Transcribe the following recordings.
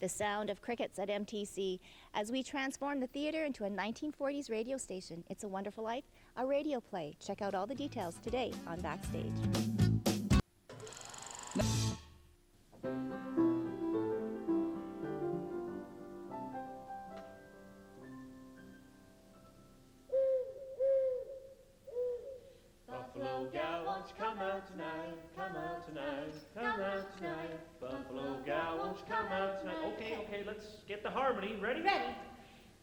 The sound of crickets at MTC as we transform the theater into a 1940s radio station. It's a Wonderful Life, a radio play. Check out all the details today on Backstage. Buffalo gal, won't you come out tonight? Come out tonight, come out tonight. Buffalo gal, won't you come out tonight? Okay, let's get the harmony. Ready? Ready.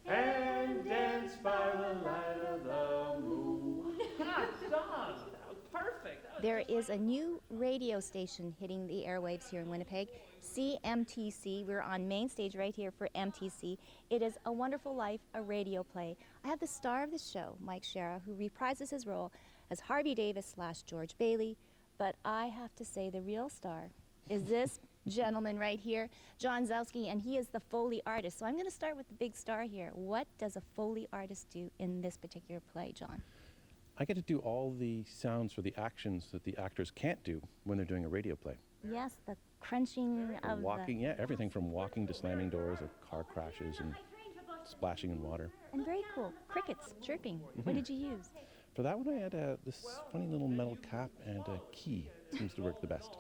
And dance by the light of the moon. Hot song. That was perfect. There is a new radio station hitting the airwaves here in Winnipeg, CMTC. We're on main stage right here for MTC. It is A Wonderful Life, a radio play. I have the star of the show, Mike Shera, who reprises his role as Harvey Davis / George Bailey. But I have to say the real star is this gentleman right here, John Zowski, and he is the Foley artist. So I'm going to start with the big star here. What does a Foley artist do in this particular play, John? I get to do all the sounds for the actions that the actors can't do when they're doing a radio play. Yes, the crunching of walking, yeah, everything from walking to slamming doors or car crashes and splashing in water. And very cool, crickets chirping. What did you use? For that one I had this funny little metal cap and a key. Seems to work the best.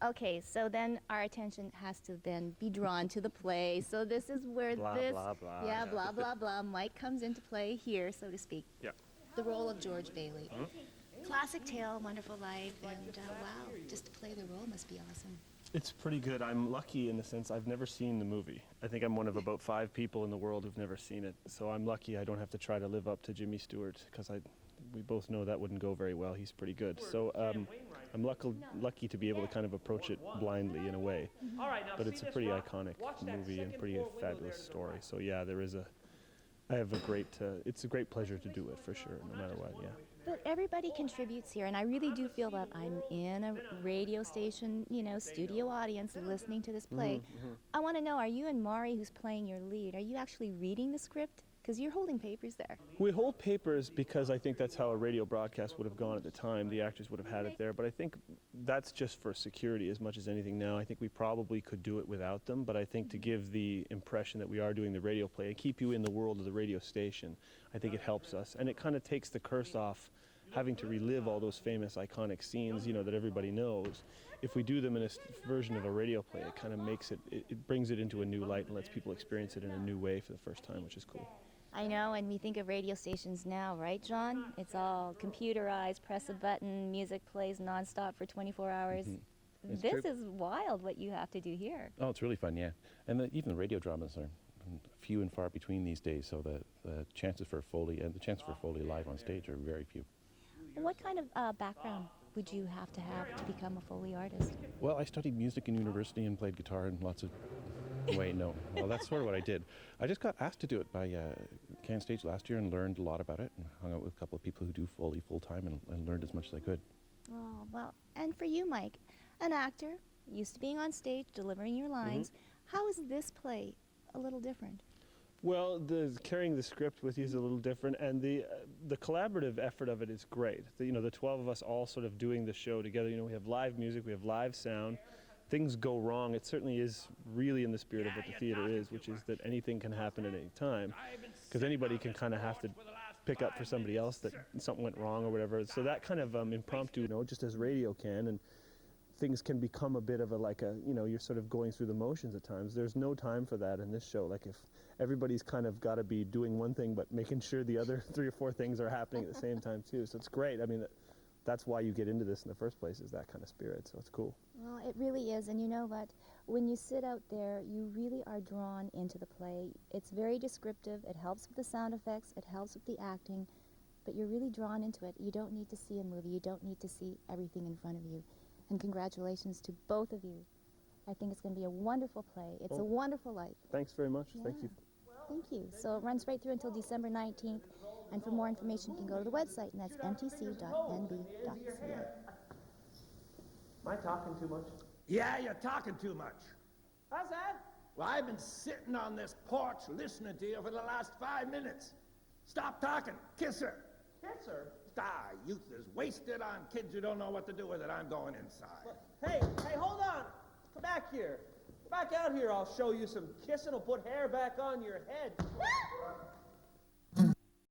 Okay, so then our attention has to then be drawn to the play. So this is where Blah, this, blah, blah. yeah, blah, blah, blah. Mike comes into play here, so to speak. Yeah. The role of George Bailey. Classic tale, Wonderful Life, and wow, just to play the role must be awesome. It's pretty good. I'm lucky in the sense I've never seen the movie. I think I'm one of about 5 people in the world who've never seen it. So I'm lucky I don't have to try to live up to Jimmy Stewart because we both know that wouldn't go very well. He's pretty good. So I'm lucky to be able to kind of approach it blindly in a way. But it's a pretty iconic movie and pretty fabulous story. So yeah, it's a great pleasure to do it for sure, no matter what, yeah. But everybody contributes here, and I really do feel that I'm in a radio station, studio audience listening to this play. I want to know, are you and Maury, who's playing your lead, are you actually reading the script? Because you're holding papers there. We hold papers because I think that's how a radio broadcast would have gone at the time. The actors would have had it there, but I think that's just for security as much as anything now. I think we probably could do it without them, but I think to give the impression that we are doing the radio play and keep you in the world of the radio station, I think it helps us. And it kind of takes the curse off having to relive all those famous iconic scenes, that everybody knows. If we do them in a version of a radio play, it kind of makes it brings it into a new light and lets people experience it in a new way for the first time, which is cool. I know, and we think of radio stations now, right, John? It's all computerized, press a button, music plays nonstop for 24 hours. This is wild what you have to do here. Oh, it's really fun, yeah. And even the radio dramas are few and far between these days, so the chances for Foley and the chance for Foley live on stage are very few. What kind of background would you have to become a Foley artist? Well, I studied music in university and played guitar and lots of... Wait, no. Well, that's sort of what I did. I just got asked to do it by Can Stage last year and learned a lot about it and hung out with a couple of people who do Foley full-time and learned as much as I could. Oh, well, and for you, Mike, an actor, used to being on stage, delivering your lines, how is this play a little different? Well, carrying the script with you is a little different, and the collaborative effort of it is great. The 12 of us all sort of doing the show together. We have live music, we have live sound. Things go wrong. It certainly is really in the spirit of what the theater is, which is that anything can happen at any time, because anybody can kind of have to pick up for somebody else that something went wrong or whatever. So that kind of impromptu, just as radio can, and things can become a bit of you're sort of going through the motions at times. There's no time for that in this show. Like if everybody's kind of got to be doing one thing, but making sure the other 3 or 4 things are happening at the same time too. So it's great. I mean, that's why you get into this in the first place, is that kind of spirit. So it's cool. Well, it really is. And you know what? When you sit out there, you really are drawn into the play. It's very descriptive. It helps with the sound effects. It helps with the acting. But you're really drawn into it. You don't need to see a movie. You don't need to see everything in front of you. And congratulations to both of you. I think it's going to be a wonderful play. It's a wonderful life. Thanks very much. Yeah. Thank you. Thank you. So it runs right through until December 19th. And for more information, you can go to the website, and that's mtc.nb.ca. Am I talking too much? Yeah, you're talking too much. How's that? Well, I've been sitting on this porch listening to you for the last 5 minutes. Stop talking. Kiss her. Kiss her? Youth is wasted on kids who don't know what to do with it. I'm going inside. Hey, hold on. Come back here. Back out here, I'll show you some kissing will put hair back on your head.